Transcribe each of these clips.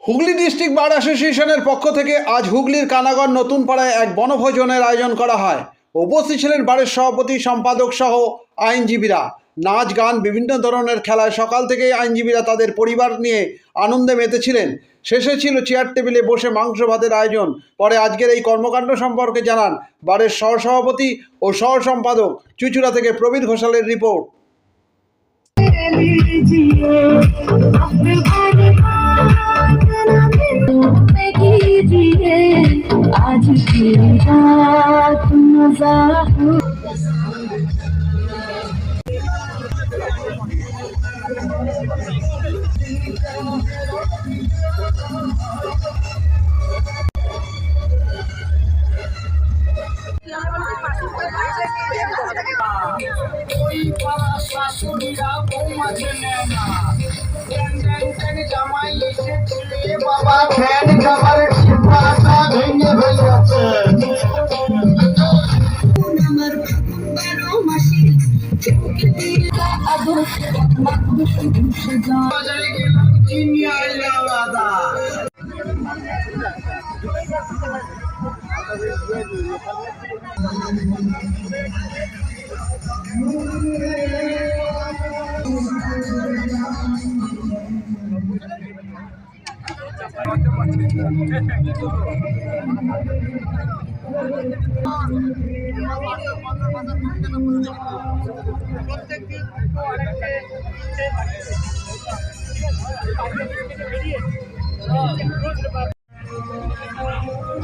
Hooghly district বার অ্যাসোসিয়েশনের পক্ষ থেকে আজ হুগলির কানাগড় নতুন পাড়ায় এক বনভোজনের আয়োজন করা হয়। উপস্থিত ছিলেন বারের সভাপতি, সম্পাদক সহ আইনজীবীরা। নাচ, গান, বিভিন্ন ধরনের খেলায় সকাল থেকেই আইনজীবীরা তাদের পরিবার নিয়ে আনন্দে মেতেছিলেন। শেষে ছিল চেয়ার টেবিলে বসে মাংস ভাতের আয়োজন। পরে আজকের এই কর্মকাণ্ড সম্পর্কে জানান বারের সহসভাপতি ও সহ সম্পাদক। চুঁচুড়া থেকে প্রবীর ঘোষালের রিপোর্ট। आज की रात मजा हो। বাবা ফ্যান জামার ভাষা ভেঙে ফেলেছে।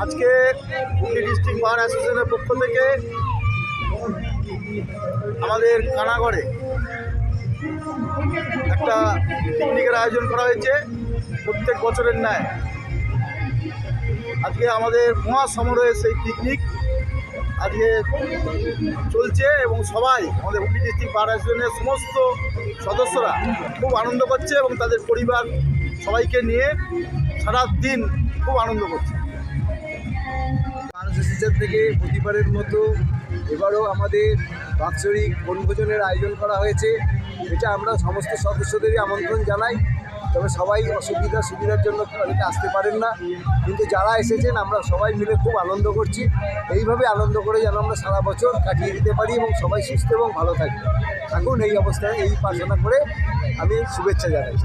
আজকে হুগলি ডিস্ট্রিক্ট বার অ্যাসোসিয়েশনের পক্ষ থেকে আমাদের কানাগড়ে একটা পিকনিকের আয়োজন করা হয়েছে প্রত্যেক বছরের ন্যায়। আজকে আমাদের মহাসমারোহে সেই পিকনিক আজকে চলছে এবং সবাই আমাদের হুগলি ডিস্ট্রিক্ট বার অ্যাসোসিয়েশনের সমস্ত সদস্যরা খুব আনন্দ করছে এবং তাদের পরিবার সবাইকে নিয়ে সারা দিন খুব আনন্দ করছে। বার অ্যাসোসিয়েশন থেকে প্রতিবারের মতো এবারও আমাদের বাৎসরিক বনভোজনের আয়োজন করা হয়েছে। এটা আমরা সমস্ত সদস্যদেরই আমন্ত্রণ জানাই। তবে সবাই সুবিধার জন্য অনেকে আসতে পারেন না, কিন্তু যারা এসেছেন আমরা সবাই মিলে খুব আনন্দ করছি। এইভাবে আনন্দ করে যেন আমরা সারা বছর কাটিয়ে দিতে পারি এবং সবাই সুস্থ এবং ভালো থাকুন এই অবস্থায় এই প্রার্থনা করে আমি শুভেচ্ছা জানাই।